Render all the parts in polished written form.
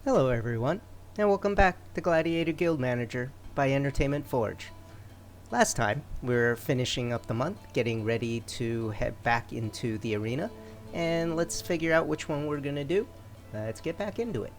Hello everyone, and welcome back to Gladiator Guild Manager by Entertainment Forge. Last time, we were finishing up the month, getting ready to head back into the arena, and let's figure out which one we're gonna do. Let's get back into it.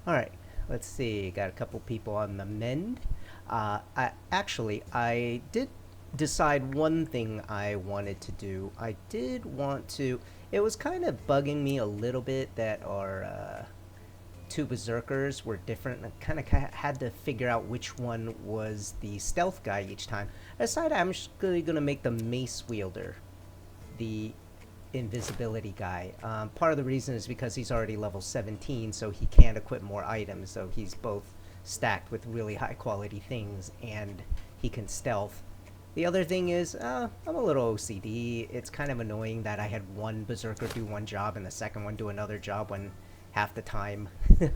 Alright, let's see, got a couple people on the mend. I did decide one thing I wanted to do. I did want to. It was kind of bugging me a little bit that our two berserkers were different. I kind of had to figure out which one was the stealth guy each time. I decided I'm just really gonna make the mace wielder the invisibility guy. Part of the reason is because he's already level 17, so he can't equip more items. So he's both stacked with really high quality things, and he can stealth. The other thing is, I'm a little OCD. It's kind of annoying that I had one berserker do one job and the second one do another job when half the time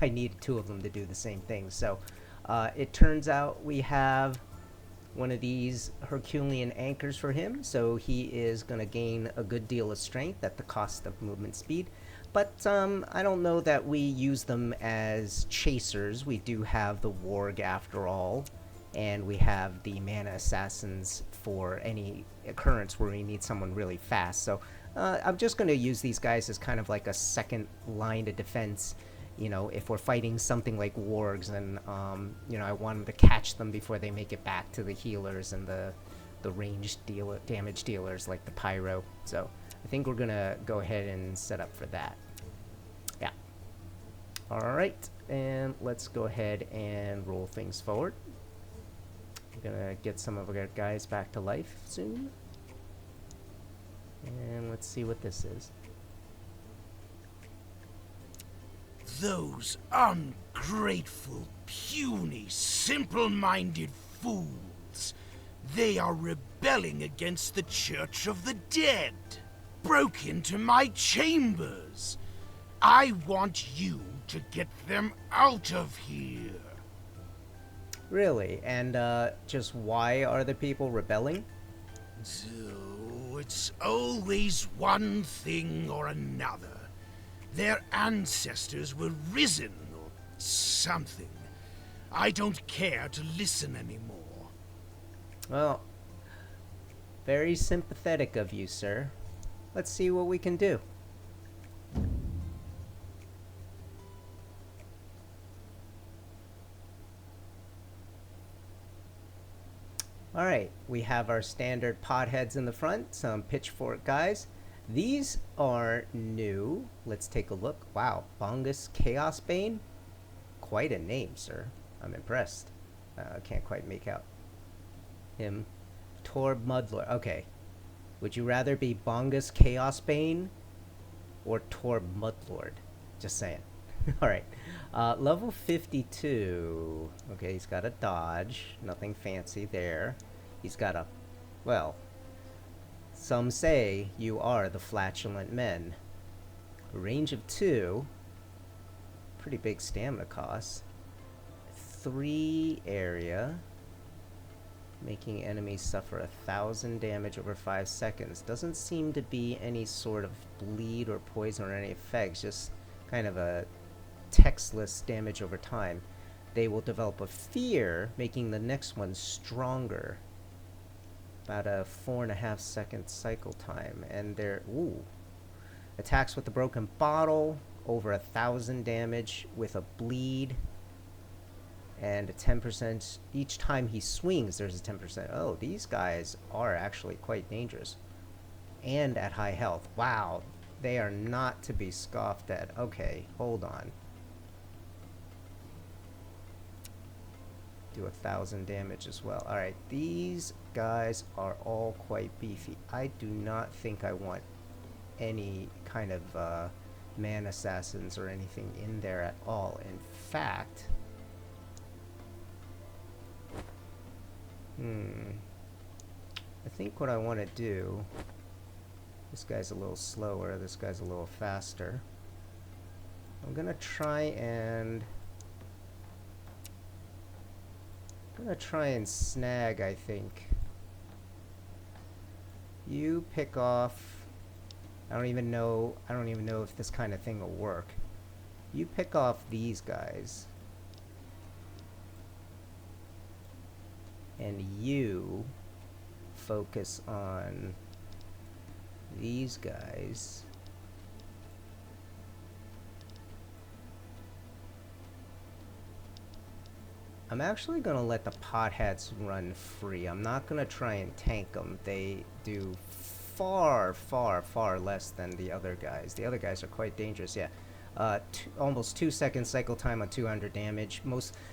I needed two of them to do the same thing. So it turns out we have one of these Herculean anchors for him, so he is going to gain a good deal of strength at the cost of movement speed. But I don't know that we use them as chasers. We do have the Warg after all, and we have the Mana Assassins for any occurrence where we need someone really fast. So I'm just going to use these guys as kind of like a second line of defense. You know, if we're fighting something like wargs, and I want them to catch them before they make it back to the healers and the ranged damage dealers like the pyro. So I think we're gonna go ahead and set up for that. Yeah. All right, and let's go ahead and roll things forward. We're gonna get some of our guys back to life soon, and let's see what this is. Those ungrateful, puny, simple-minded fools. They are rebelling against the Church of the Dead. Broke into my chambers. I want you to get them out of here. Really? And just why are the people rebelling? So, it's always one thing or another. Their ancestors were risen or something. I don't care to listen anymore. Well, very sympathetic of you, sir. Let's see what we can do. Alright, we have our standard potheads in the front, some pitchfork guys. These are new. Let's take a look. Wow, Bongus Chaos Bane? Quite a name, sir. I'm impressed. I can't quite make out him. Torb Mudlord. Okay. Would you rather be Bongus Chaos Bane or Torb Mudlord? Just saying. Alright. Level 52. Okay, he's got a dodge. Nothing fancy there. He's got a... Well... Some say you are the flatulent men. A range of 2. Pretty big stamina cost. 3 area. Making enemies suffer 1,000 damage over 5 seconds. Doesn't seem to be any sort of bleed or poison or any effects. Just kind of a textless damage over time. They will develop a fear, making the next one stronger. About a 4.5 second cycle time, and they're attacks with the broken bottle, over 1,000 damage with a bleed, and a 10% each time he swings. There's a 10%. Oh, these guys are actually quite dangerous, and at high health. Wow, they are not to be scoffed at. Okay, hold on. Do 1,000 damage as well. Alright, these guys are all quite beefy. I do not think I want any kind of man assassins or anything in there at all. In fact, I think what I want to do, this guy's a little slower, this guy's a little faster. I'm gonna try and snag, I think. You pick off I don't even know if this kind of thing will work. You pick off these guys. And you focus on these guys. I'm actually going to let the potheads run free. I'm not going to try and tank them. They do far, far, far less than the other guys. The other guys are quite dangerous, yeah. Almost 2 second cycle time on 200 damage.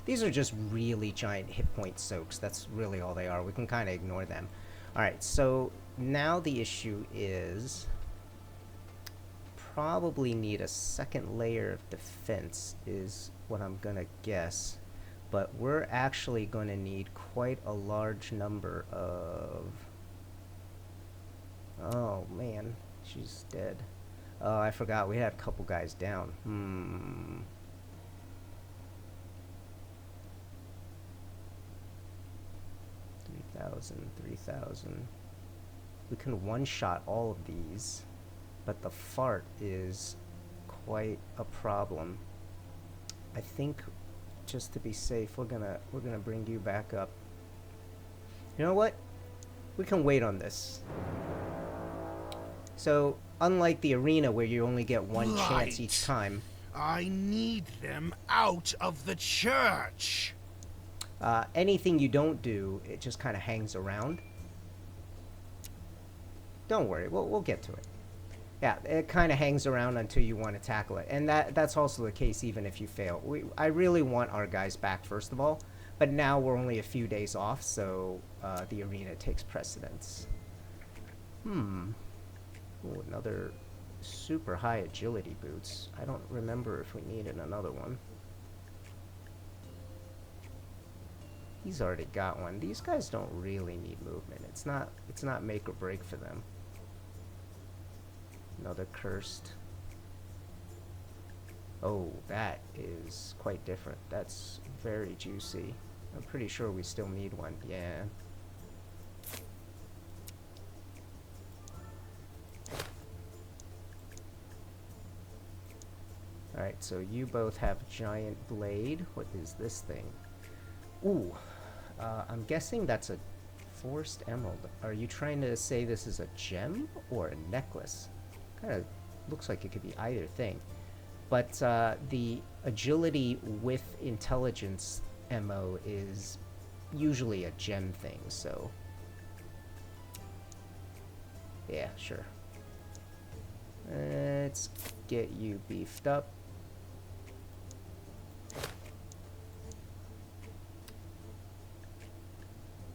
These are just really giant hit point soaks. That's really all they are. We can kind of ignore them. Alright, so now the issue is probably need a second layer of defense is what I'm going to guess. But we're actually going to need quite a large number of... Oh, man. She's dead. Oh, I forgot. We had a couple guys down. 3,000, 3,000. We can one-shot all of these, but the fart is quite a problem. I think... just to be safe, we're gonna bring you back up. You know what? We can wait on this. So, unlike the arena where you only get one chance each time, I need them out of the church. anything you don't do, it just kind of hangs around. Don't worry, we'll get to it. Yeah, it kind of hangs around until you want to tackle it. And that's also the case even if you fail. I really want our guys back, first of all. But now we're only a few days off, so the arena takes precedence. Ooh, another super high agility boots. I don't remember if we needed another one. He's already got one. These guys don't really need movement. It's not make or break for them. Another cursed. Oh, that is quite different. That's very juicy. I'm pretty sure we still need one. Yeah. Alright, so you both have giant blade. What is this thing? Ooh. I'm guessing that's a forced emerald. Are you trying to say this is a gem or a necklace? Kind of looks like it could be either thing. But the agility with intelligence MO is usually a gem thing, so... yeah, sure. Let's get you beefed up.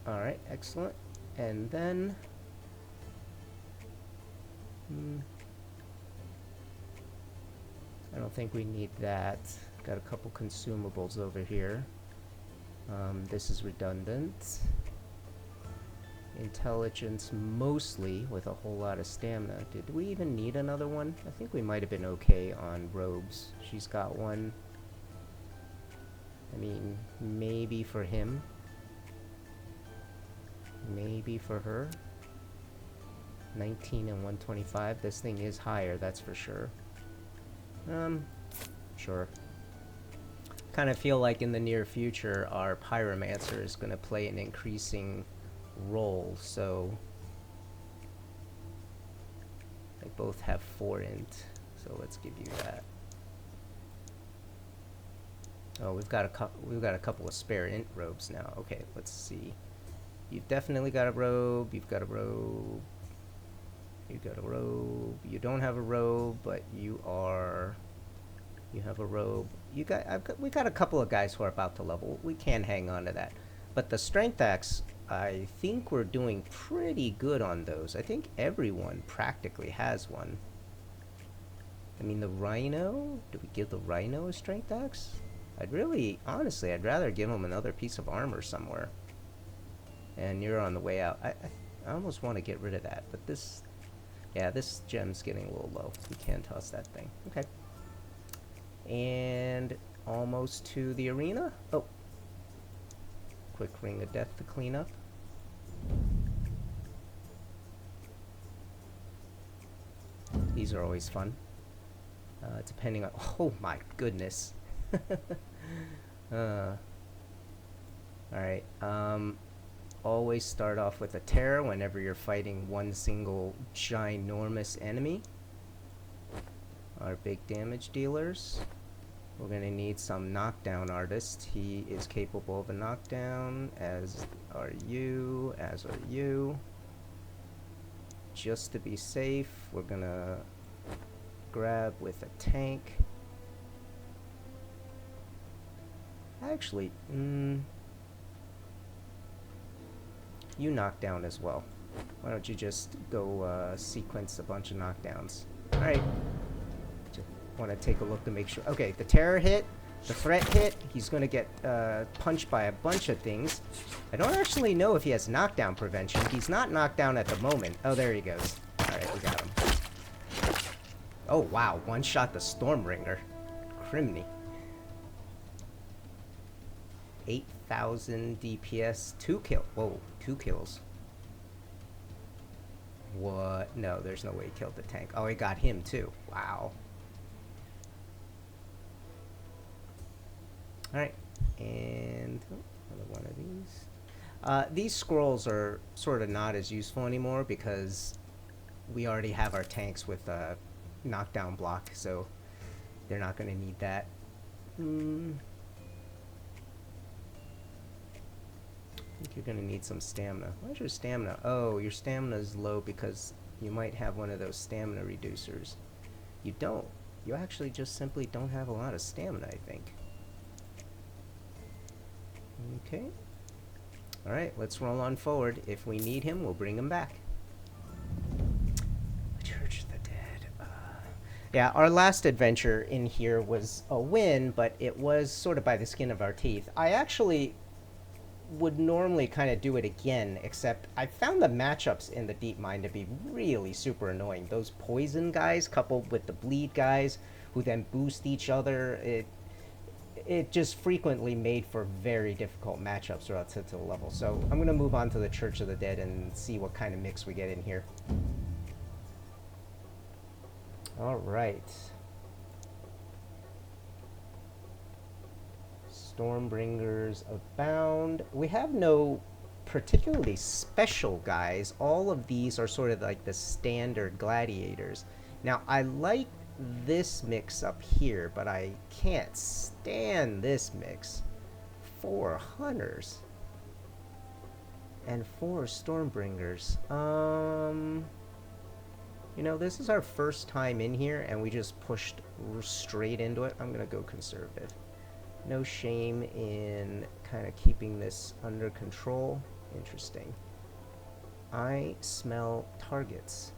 Alright, excellent. And then... I don't think we need that. Got a couple consumables over here. This is redundant. Intelligence mostly with a whole lot of stamina. Did we even need another one? I think we might have been okay on robes. She's got one. I mean, maybe for him. Maybe for her. 19 and 125. This thing is higher, that's for sure. Sure. Kind of feel like in the near future our pyromancer is going to play an increasing role, so they both have 4 int, so let's give you that. Oh, we've got a couple of spare int robes now. Okay, let's see. You've definitely got a robe. You've got a robe. You've got a robe. You don't have a robe, but you have a robe. We got a couple of guys who are about to level. We can hang on to that. But the strength axe, I think we're doing pretty good on those. I think everyone practically has one. I mean, the rhino, do we give the rhino a strength axe? Honestly, I'd rather give him another piece of armor somewhere. And you're on the way out. I almost want to get rid of that, but this gem's getting a little low. We can toss that thing. Okay. And almost to the arena. Oh. Quick ring of death to clean up. These are always fun. Depending on... Oh my goodness. Alright, always start off with a terror whenever you're fighting one single ginormous enemy. Our big damage dealers. We're going to need some knockdown artist. He is capable of a knockdown, as are you, as are you. Just to be safe, we're going to grab with a tank. Actually, you knock down as well. Why don't you just go sequence a bunch of knockdowns? Alright. Just want to take a look to make sure. Okay, the terror hit, the threat hit. He's going to get punched by a bunch of things. I don't actually know if he has knockdown prevention. He's not knocked down at the moment. Oh, there he goes. Alright, we got him. Oh, wow. One shot the Stormbringer. Criminy. 8,000 DPS. 2 kill. Whoa, 2 kills. What? No, there's no way he killed the tank. Oh, he got him too. Wow. Alright. And another one of these. These scrolls are sort of not as useful anymore because we already have our tanks with a knockdown block, so they're not going to need that. I think you're going to need some stamina. Where's your stamina? Oh, your stamina is low because you might have one of those stamina reducers. You don't. You actually just simply don't have a lot of stamina, I think. Okay. Alright, let's roll on forward. If we need him, we'll bring him back. Church of the Dead. Yeah, our last adventure in here was a win, but it was sort of by the skin of our teeth. I actually would normally kind of do it again, except I found the matchups in the Deep Mine to be really super annoying. Those poison guys coupled with the bleed guys who then boost each other, it just frequently made for very difficult matchups relative to the level. So I'm going to move on to the Church of the Dead and see what kind of mix we get in here. Alright. Stormbringers abound. We have no particularly special guys. All of these are sort of like the standard gladiators. Now, I like this mix up here, but I can't stand this mix. 4 hunters and 4 stormbringers. You know, this is our first time in here and we just pushed straight into it. I'm gonna go conservative. No shame in kind of keeping this under control. Interesting. I smell targets.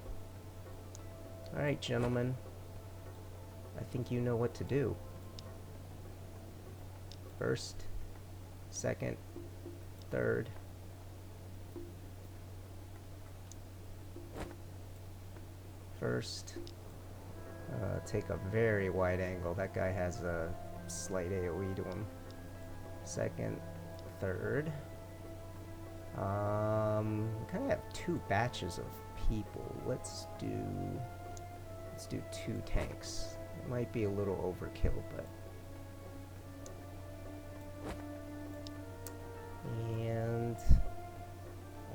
Alright, gentlemen. I think you know what to do. First, second, third. First, take a very wide angle. That guy has a slight AoE to him. Second, third. Kind of have 2 batches of people. Let's do 2 tanks. It might be a little overkill, but and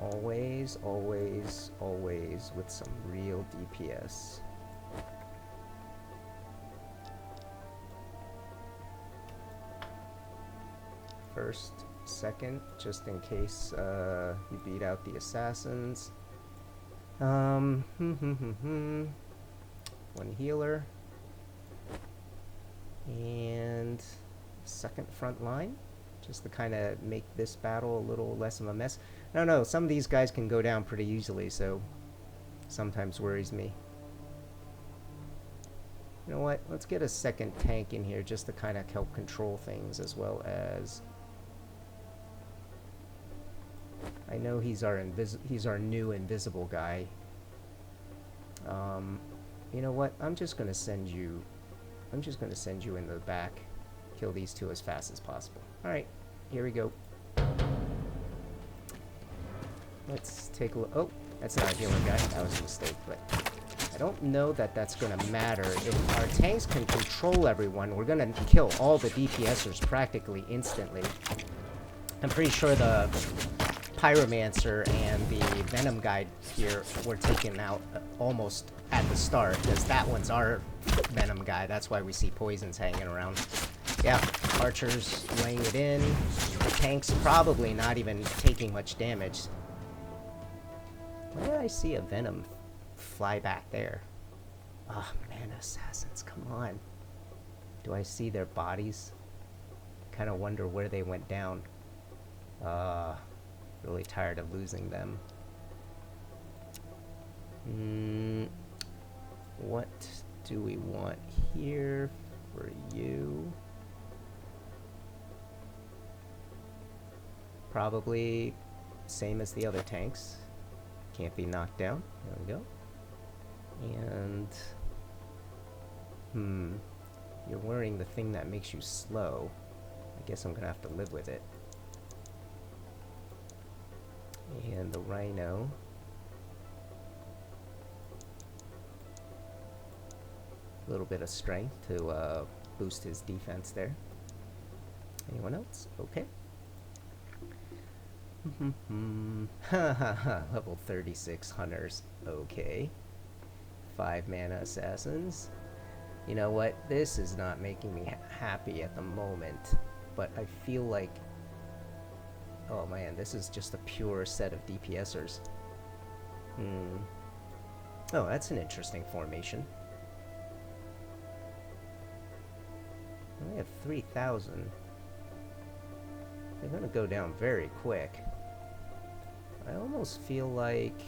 always, always, always with some real DPS. First, second, just in case you beat out the assassins. One healer. And second front line, just to kind of make this battle a little less of a mess. I don't know, some of these guys can go down pretty easily, so sometimes worries me. You know what, let's get a second tank in here just to kind of help control things, as well as I know he's our new invisible guy. You know what, I'm just gonna send you in the back. Kill these 2 as fast as possible. Alright, here we go. Let's take a look. Oh, that's not a healing guy. That was a mistake, but don't know that that's going to matter. If our tanks can control everyone, we're going to kill all the DPSers practically instantly. I'm pretty sure the Pyromancer and the Venom guy here were taken out almost at the start, because that one's our Venom guy. That's why we see poisons hanging around. Yeah, archers laying it in. The tanks probably not even taking much damage. Why did I see a Venom fly back there? Oh, man, assassins, come on. Do I see their bodies? Kind of wonder where they went down. Really tired of losing them. What do we want here for you? Probably same as the other tanks. Can't be knocked down. There we go. And you're wearing the thing that makes you slow. I guess I'm gonna have to live with it. And the Rhino. A little bit of strength to boost his defense there. Anyone else? Okay. Level 36 hunters. Okay. 5 mana assassins. You know what? This is not making me happy at the moment, but I feel like, oh man, this is just a pure set of DPSers. Oh, that's an interesting formation. I have 3,000. They're gonna go down very quick. I almost feel like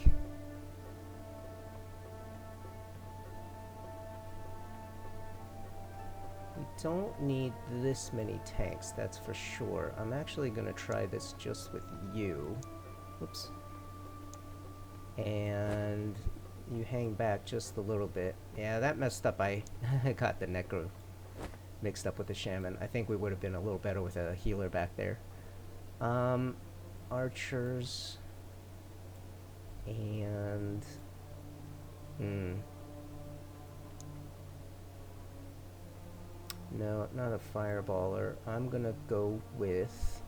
we don't need this many tanks, that's for sure. I'm actually gonna try this just with you. Whoops. And you hang back just a little bit. Yeah, that messed up. I got the Necro mixed up with the Shaman. I think we would have been a little better with a healer back there. Archers. And... No, not a fireballer. I'm gonna go with...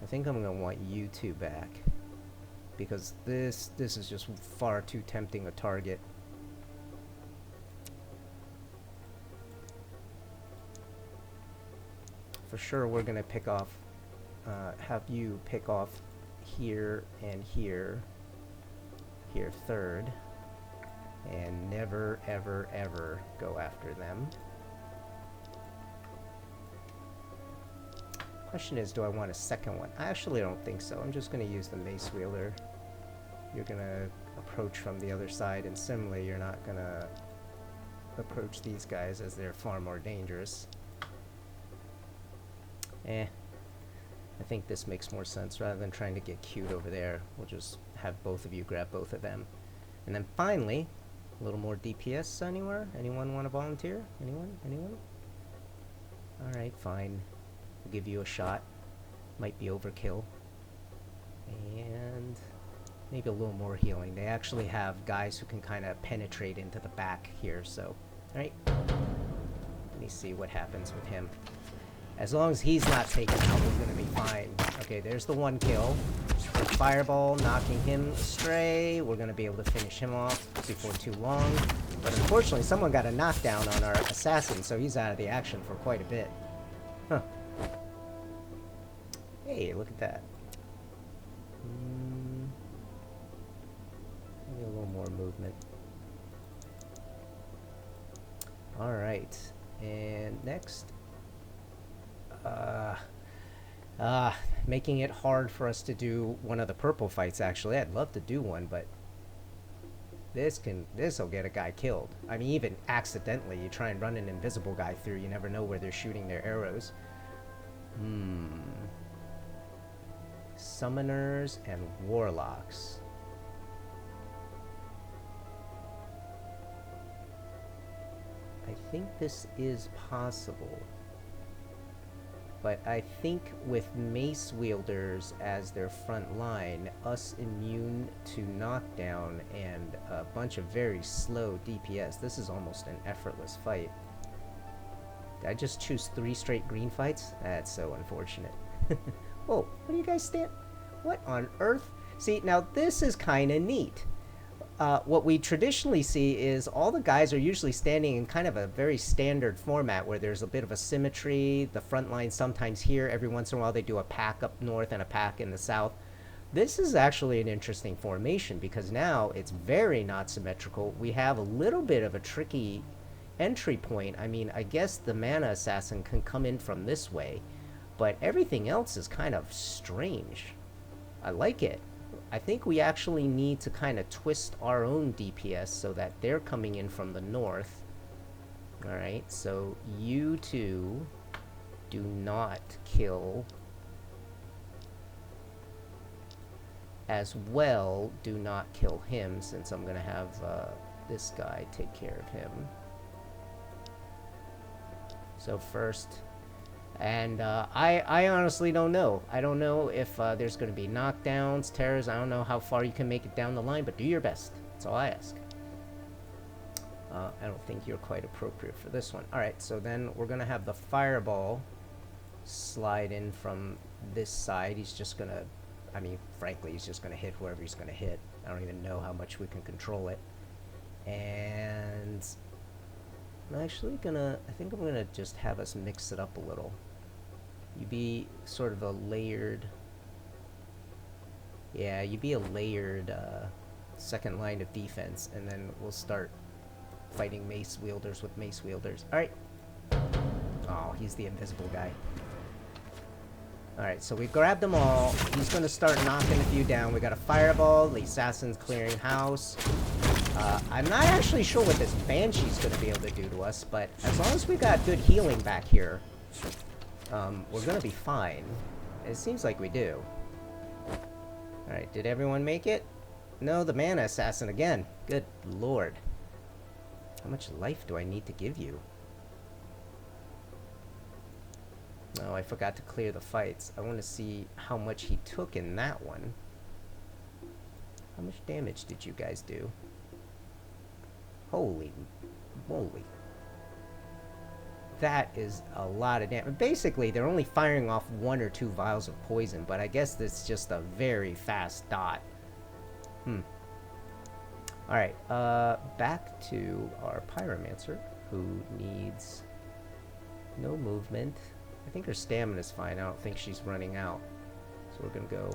I think I'm gonna want you two back. Because this is just far too tempting a target. For sure we're gonna pick off... have you pick off here and here. Here third. And never, ever, ever go after them. Question is, do I want a second one? I actually don't think so. I'm just going to use the Mace Wielder. You're going to approach from the other side, and similarly, you're not going to approach these guys as they're far more dangerous. I think this makes more sense. Rather than trying to get cute over there, we'll just have both of you grab both of them. And then finally, a little more DPS anywhere? Anyone want to volunteer? Anyone? Anyone? Alright, fine. We'll give you a shot. Might be overkill. And maybe a little more healing. They actually have guys who can kind of penetrate into the back here, so... Alright. Let me see what happens with him. As long as he's not taken out, we're gonna be fine. Okay, there's the one kill. The fireball knocking him astray. We're gonna be able to finish him off before too long. But unfortunately, someone got a knockdown on our assassin, so he's out of the action for quite a bit. Huh. Hey, look at that. Maybe a little more movement. Alright. And next... making it hard for us to do one of the purple fights, actually. I'd love to do one, but this'll get a guy killed. I mean, even accidentally, you try and run an invisible guy through, you never know where they're shooting their arrows. Summoners and warlocks. I think this is possible. But I think with mace wielders as their front line, us immune to knockdown, and a bunch of very slow DPS, this is almost an effortless fight. Did I just choose 3 straight green fights? That's so unfortunate. Whoa, what do you guys stand? What on earth? See, now this is kind of neat. What we traditionally see is all the guys are usually standing in kind of a very standard format where there's a bit of a symmetry. The front line sometimes here, every once in a while they do a pack up north and a pack in the south. This is actually an interesting formation because now it's very not symmetrical. We have a little bit of a tricky entry point. I mean, I guess the mana assassin can come in from this way, but everything else is kind of strange. I like it. I think we actually need to kind of twist our own DPS so that they're coming in from the north. Alright, so you two do not kill. As well, do not kill him, since I'm going to have this guy take care of him. So first... And I honestly don't know. I don't know if there's going to be knockdowns, tears. I don't know how far you can make it down the line, but do your best. That's all I ask. I don't think you're quite appropriate for this one. Alright, so then we're going to have the fireball slide in from this side. He's just going to, I mean, frankly, he's just going to hit whoever he's going to hit. I don't even know how much we can control it. And I'm actually going to, I think I'm going to just have us mix it up a little. You be sort of a layered, yeah, you be a layered second line of defense, and then we'll start fighting mace wielders with mace wielders. Alright. Oh, he's the invisible guy. Alright, so we grabbed them all. He's going to start knocking a few down. We got a fireball, the assassin's clearing house. I'm not actually sure what this banshee's going to be able to do to us, but as long as we got good healing back here, we're going to be fine. It seems like we do. Alright, did everyone make it? No, the mana assassin again. Good lord. How much life do I need to give you? Oh, I forgot to clear the fights. I want to see how much he took in that one. How much damage did you guys do? Holy moly. That is a lot of damage. Basically, they're only firing off 1 or 2 vials of poison, but I guess that's just a very fast dot. Alright, back to our pyromancer, who needs no movement. I think her stamina's fine. I don't think she's running out. So we're gonna go...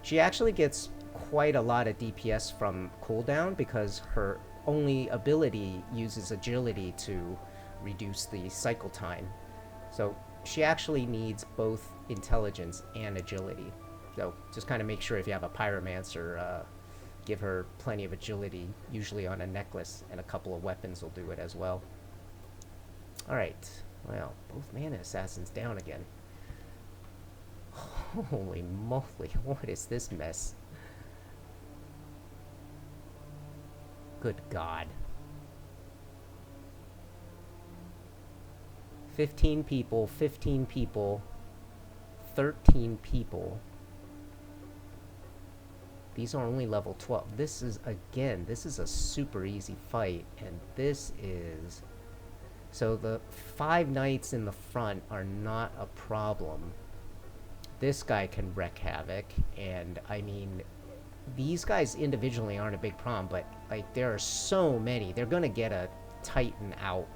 She actually gets quite a lot of DPS from cooldown because her only ability uses agility to reduce the cycle time. So she actually needs both intelligence and agility. So just kind of make sure if you have a pyromancer, give her plenty of agility, usually on a necklace, and a couple of weapons will do it as well. Alright, well, both mana assassins down again. Holy moly, what is this mess? Good God. 15 people, 15 people, 13 people. These are only level 12. This is, again, this is a super easy fight, and this is... So the 5 knights in the front are not a problem. This guy can wreak havoc, and I mean, these guys individually aren't a big problem, but like there are so many. They're gonna get a Titan out.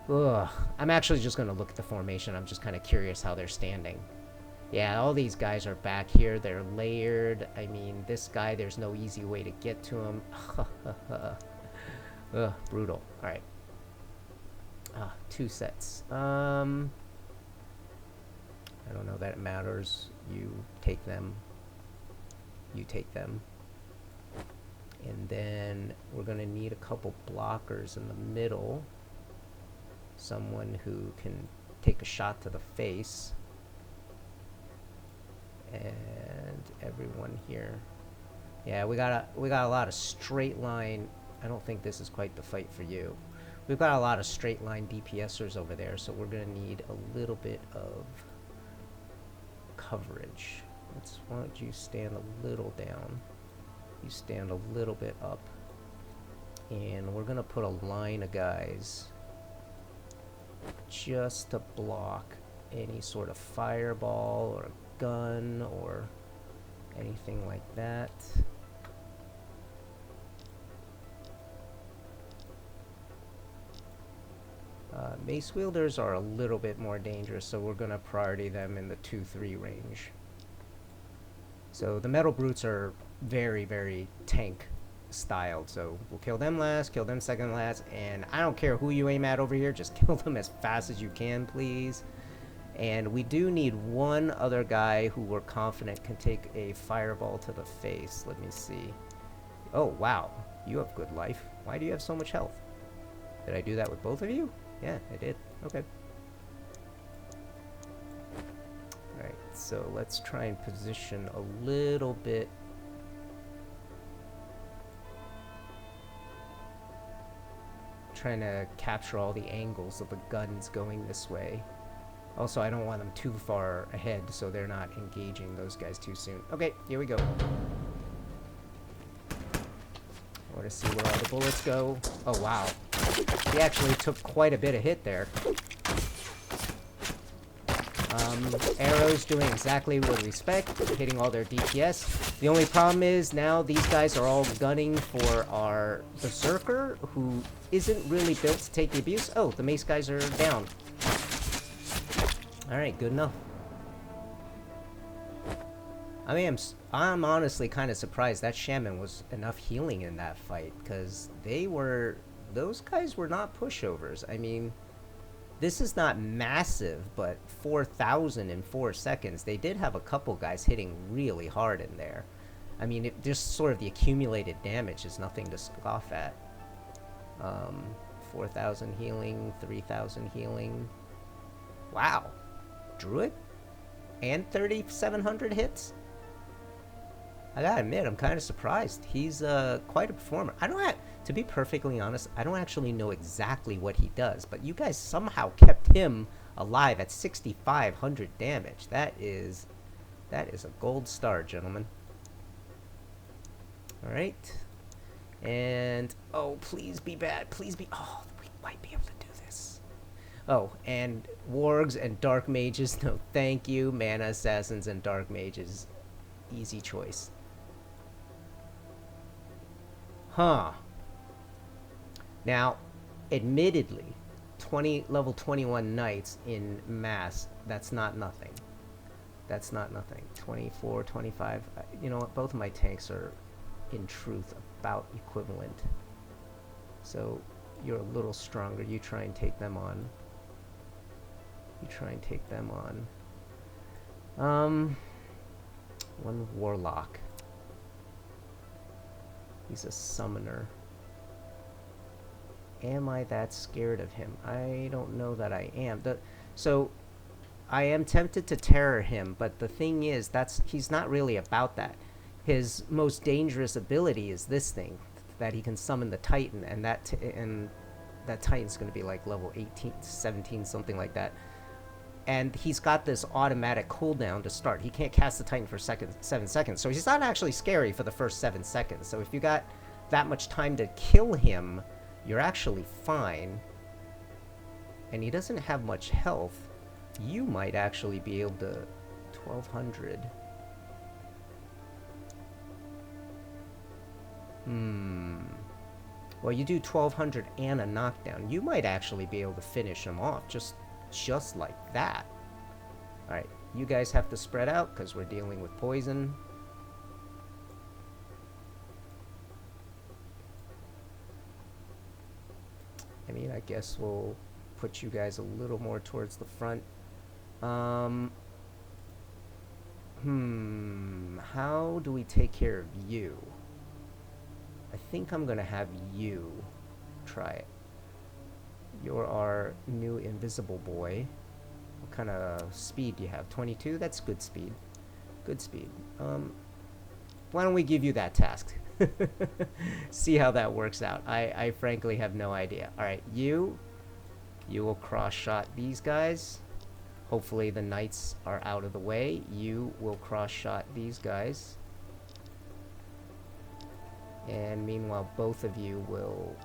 Ugh. I'm actually just gonna look at the formation. I'm just kind of curious how they're standing. Yeah, all these guys are back here. They're layered. I mean, this guy, there's no easy way to get to him. Ugh, brutal. All right. 2 sets. I don't know that it matters. You take them. You take them. And then we're going to need a couple blockers in the middle. Someone who can take a shot to the face. And everyone here. Yeah, we got a lot of straight line. I don't think this is quite the fight for you. We've got a lot of straight line DPSers over there, so we're gonna need a little bit of coverage. Why don't you stand a little down? You stand a little bit up. And we're gonna put a line of guys just to block any sort of fireball or a gun or anything like that. Mace wielders are a little bit more dangerous, so we're gonna priority them in the 2-3 range. So the metal brutes are very, very tank styled, so we'll kill them last, kill them second last, and I don't care who you aim at over here, just kill them as fast as you can, please. And we do need one other guy who we're confident can take a fireball to the face. Let me see. Oh, wow. You have good life. Why do you have so much health? Did I do that with both of you? Yeah, I did. Okay. Alright, so let's try and position a little bit. Trying to capture all the angles of the guns going this way. Also, I don't want them too far ahead, so they're not engaging those guys too soon. Okay, here we go. I want to see where all the bullets go. Oh, wow. He actually took quite a bit of hit there. Arrows doing exactly what we expect, hitting all their DPS. The only problem is now these guys are all gunning for our Berserker, who isn't really built to take the abuse. Oh, the mace guys are down. Alright, good enough. I mean, I'm honestly kind of surprised that Shaman was enough healing in that fight, because those guys were not pushovers. I mean, this is not massive, but 4,000 in 4 seconds. They did have a couple guys hitting really hard in there. I mean, just sort of the accumulated damage is nothing to scoff at. 4,000 healing, 3,000 healing. Wow. Druid? And 3,700 hits? I gotta admit, I'm kind of surprised. He's quite a performer. To be perfectly honest, I don't actually know exactly what he does, but you guys somehow kept him alive at 6,500 damage. That is a gold star, gentlemen. All right. And, oh, please be bad. Please be, oh, we might be able to do this. Oh, and wargs and dark mages, no thank you. Mana assassins and dark mages, easy choice. Huh. Now, admittedly, level 21 knights in mass, that's not nothing. That's not nothing. 24, 25, you know what, both of my tanks are, in truth, about equivalent. So, you're a little stronger. You try and take them on. One warlock. He's a summoner. Am I that scared of him? I don't know that I am. So, I am tempted to terror him, but the thing is, he's not really about that. His most dangerous ability is this thing, that he can summon the Titan, and that Titan's going to be like level 18, 17, something like that. And he's got this automatic cooldown to start. He can't cast the Titan for 7 seconds, so he's not actually scary for the first 7 seconds. So if you got that much time to kill him, you're actually fine. And he doesn't have much health. You might actually be able to 1,200. Well, you do 1,200 and a knockdown. You might actually be able to finish him off just like that. Alright, you guys have to spread out because we're dealing with poison. I mean, I guess we'll put you guys a little more towards the front. How do we take care of you? I think I'm gonna have you try it. You're our new invisible boy. What kind of speed do you have? 22? That's good speed. Good speed. Why don't we give you that task? See how that works out. I frankly have no idea. Alright, you will cross-shot these guys. Hopefully the knights are out of the way. You will cross-shot these guys. And meanwhile, both of you will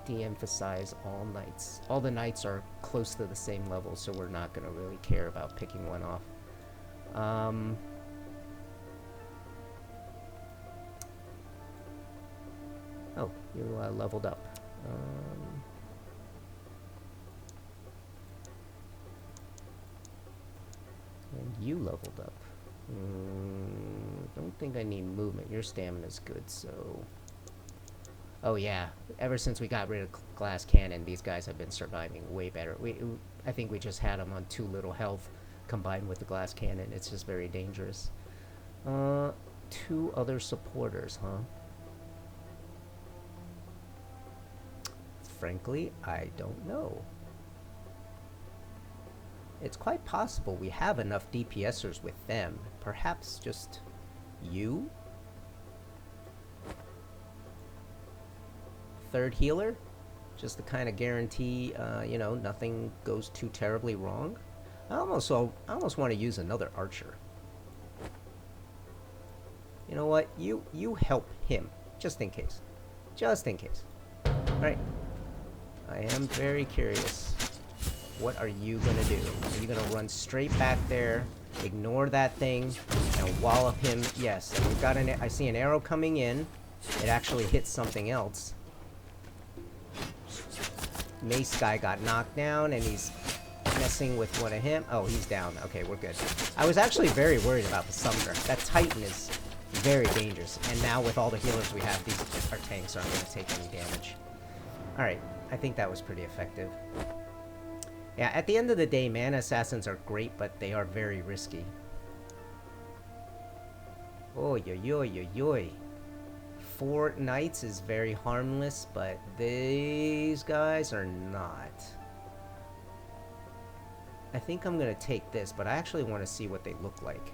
de-emphasize all knights. All the knights are close to the same level, so we're not going to really care about picking one off. Oh, you leveled up. And you leveled up. Don't think I need movement. Your stamina's good, so... Oh yeah, ever since we got rid of glass cannon, these guys have been surviving way better. I think we just had them on too little health combined with the glass cannon. It's just very dangerous. 2 other supporters, huh? Frankly, I don't know. It's quite possible we have enough DPSers with them. Perhaps just you? 3rd healer? Just to kind of guarantee, you know, nothing goes too terribly wrong. I almost want to use another archer. You know what? You help him. Just in case. Just in case. Alright. I am very curious. What are you gonna do? Are you gonna run straight back there, ignore that thing, and wallop him? Yes, and we've got I see an arrow coming in. It actually hits something else. Mace guy got knocked down, and he's messing with one of him. Oh, he's down. Okay, we're good. I was actually very worried about the summoner. That Titan is very dangerous, and now with all the healers we have, our tanks aren't gonna take any damage. Alright, I think that was pretty effective. Yeah, at the end of the day, mana assassins are great, but they are very risky. Oh, yo, yo, yo, yo. 4 knights is very harmless, but these guys are not. I think I'm gonna take this, but I actually want to see what they look like.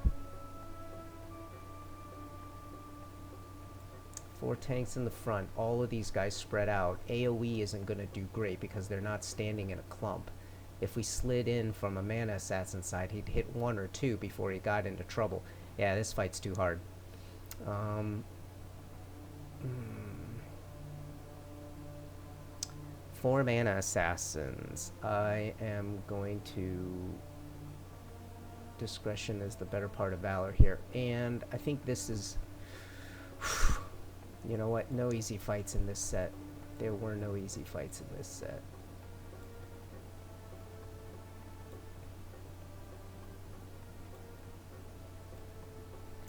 4 tanks in the front, all of these guys spread out. AoE isn't gonna do great because they're not standing in a clump. If we slid in from a mana assassin side, he'd hit 1 or 2 before he got into trouble. Yeah, this fight's too hard. 4 mana assassins. I am going to... Discretion is the better part of valor here. And I think this is... You know what? No easy fights in this set. There were no easy fights in this set.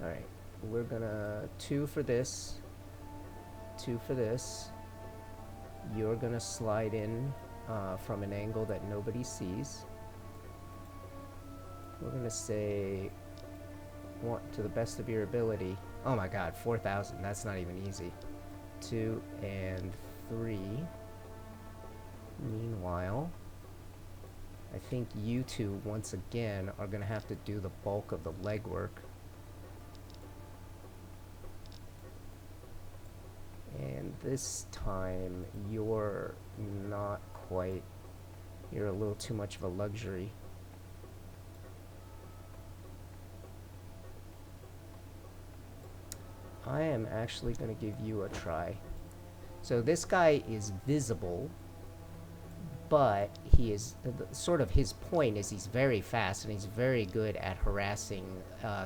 Alright, we're gonna 2 for this, 2 for this. You're gonna slide in from an angle that nobody sees. We're gonna say, to the best of your ability. Oh my god, 4,000, that's not even easy. 2 and 3. Meanwhile, I think you two, once again, are gonna have to do the bulk of the legwork. And this time, you're not quite... You're a little too much of a luxury. I am actually going to give you a try. So this guy is visible, but he is... sort of his point is he's very fast, and he's very good at harassing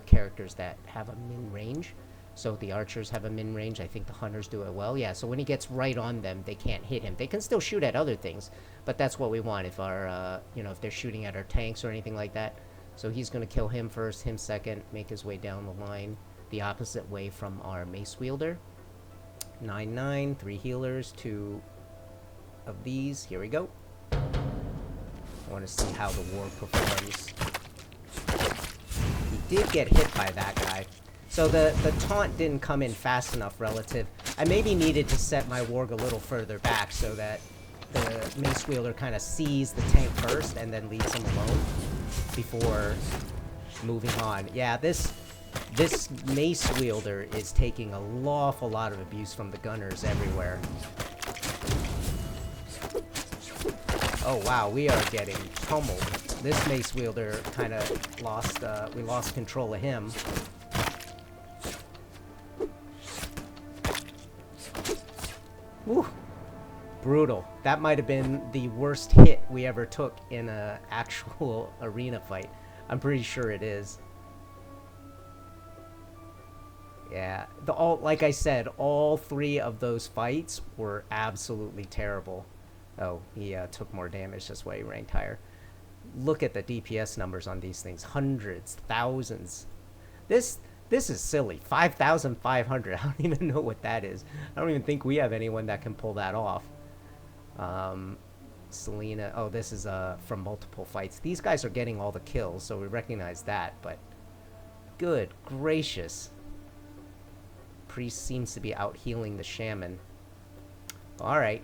characters that have a min range. So the archers have a min range. I think the hunters do it well. Yeah, so when he gets right on them, they can't hit him. They can still shoot at other things, but that's what we want if our, you know, if they're shooting at our tanks or anything like that. So he's going to kill him first, him second, make his way down the line the opposite way from our mace wielder. 9-9, 3 healers, 2 of these. Here we go. I want to see how the warg performs. He did get hit by that guy. So the taunt didn't come in fast enough relative. I maybe needed to set my warg a little further back so that the mace wielder kind of sees the tank first and then leaves him alone before moving on. Yeah, this This mace wielder is taking a lawful lot of abuse from the gunners everywhere. Oh wow, we are getting pummeled. This mace wielder kind of lost, we lost control of him. Woo! Brutal. That might have been the worst hit we ever took in an actual arena fight. I'm pretty sure it is. Yeah, like I said, all three of those fights were absolutely terrible. Oh, he took more damage, that's why he ranked higher. Look at the DPS numbers on these things. Hundreds, thousands. This is silly. 5,500. I don't even know what that is. I don't even think we have anyone that can pull that off. Selena. Oh, this is from multiple fights. These guys are getting all the kills, so we recognize that, but good gracious. Priest seems to be out healing the shaman. Alright.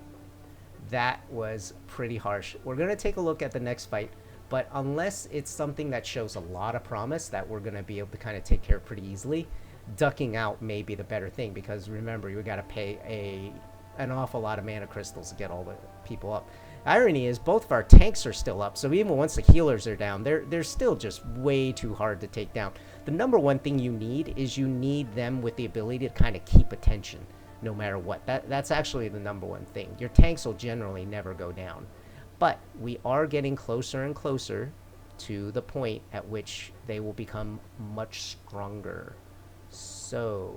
That was pretty harsh. We're going to take a look at the next fight, but unless it's something that shows a lot of promise that we're going to be able to kind of take care of pretty easily, ducking out may be the better thing, because remember, we got to pay an awful lot of mana crystals to get all the people up. Irony is both of our tanks are still up, so even once the healers are down, they're still just way too hard to take down. The number one thing you need is you need them with the ability to kind of keep attention no matter what. That's actually the number one thing. Your tanks will generally never go down. But we are getting closer and closer to the point at which they will become much stronger. So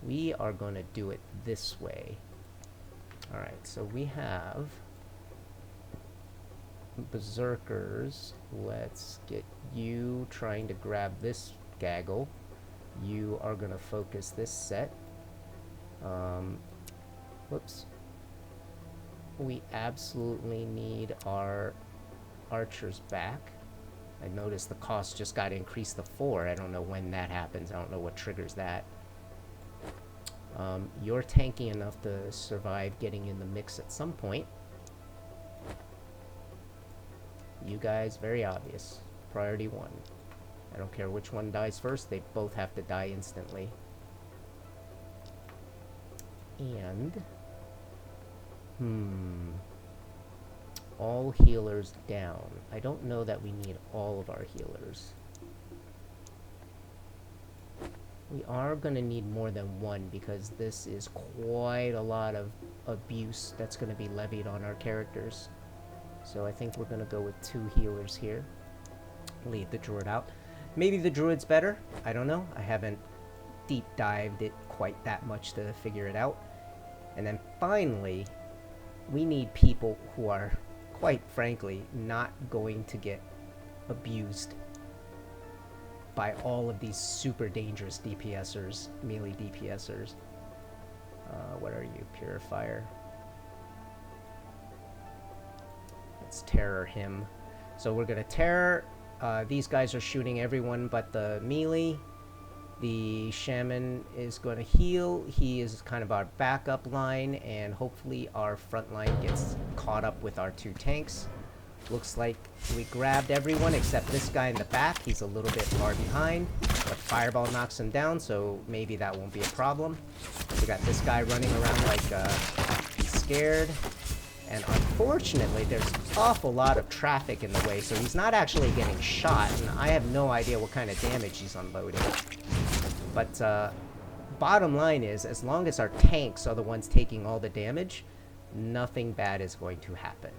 we are going to do it this way. Alright, so we have berserkers. Let's get you trying to grab this gaggle. You are going to focus this set. Whoops. We absolutely need our archers back. I noticed the cost just got increased to 4. I don't know when that happens. I don't know what triggers that. You're tanky enough to survive getting in the mix at some point. You guys, very obvious. Priority 1. I don't care which one dies first, they both have to die instantly. And all healers down. I don't know that we need all of our healers. We are going to need more than one, because this is quite a lot of abuse that's going to be levied on our characters. So I think we're going to go with 2 healers here. Leave the druid out. Maybe the druid's better. I don't know. I haven't deep dived it quite that much to figure it out. And then finally, we need people who are, quite frankly, not going to get abused by all of these super dangerous DPSers, melee DPSers. What are you? Purifier. Let's terror him. So we're going to terror. These guys are shooting everyone but the melee. The shaman is going to heal. He is kind of our backup line, and hopefully our front line gets caught up with our 2 tanks. Looks like we grabbed everyone except this guy in the back. He's a little bit far behind, but Fireball knocks him down, so maybe that won't be a problem. We got this guy running around like he's scared. And unfortunately, there's an awful lot of traffic in the way, so he's not actually getting shot, and I have no idea what kind of damage he's unloading. But bottom line is, as long as our tanks are the ones taking all the damage, nothing bad is going to happen.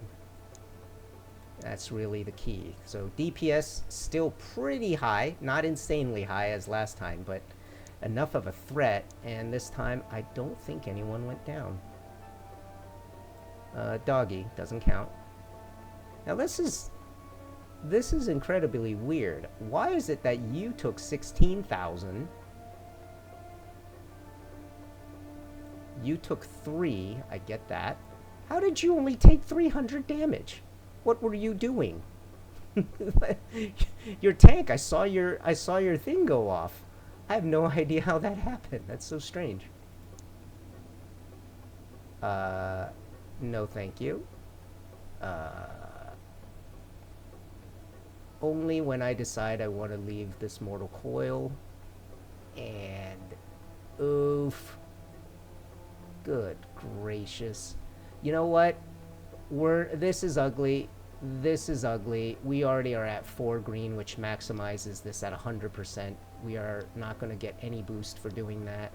That's really the key. So DPS still pretty high, not insanely high as last time, but enough of a threat, and this time I don't think anyone went down. Doggy doesn't count. Now this is incredibly weird. Why is it that you took 16,000? You took 3, I get that. How did you only take 300 damage? What were you doing? Your tank, I saw your thing go off. I have no idea how that happened. That's so strange. No thank you. only when I decide I want to leave this mortal coil. And oof. Good gracious. You know what? This is ugly. This is ugly. We already are at 4 green, which maximizes this at 100%. We are not going to get any boost for doing that.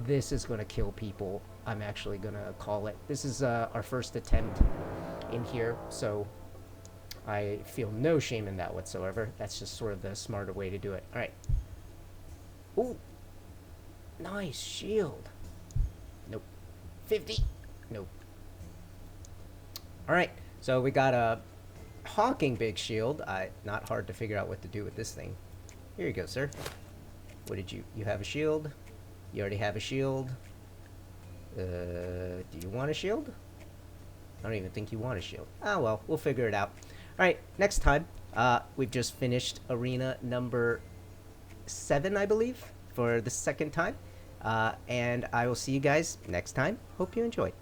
This is going to kill people. I'm actually going to call it. This is our first attempt in here, so I feel no shame in that whatsoever. That's just sort of the smarter way to do it. All right. Ooh. Nice shield. Nope. 50. Nope. All right. So we got a honking big shield. Not hard to figure out what to do with this thing. Here you go, sir. What did you have a shield? You already have a shield. Do you want a shield? I don't even think you want a shield. Ah, well, we'll figure it out. All right, next time, we've just finished arena number 7, I believe, for the second time. And I will see you guys next time. Hope you enjoy.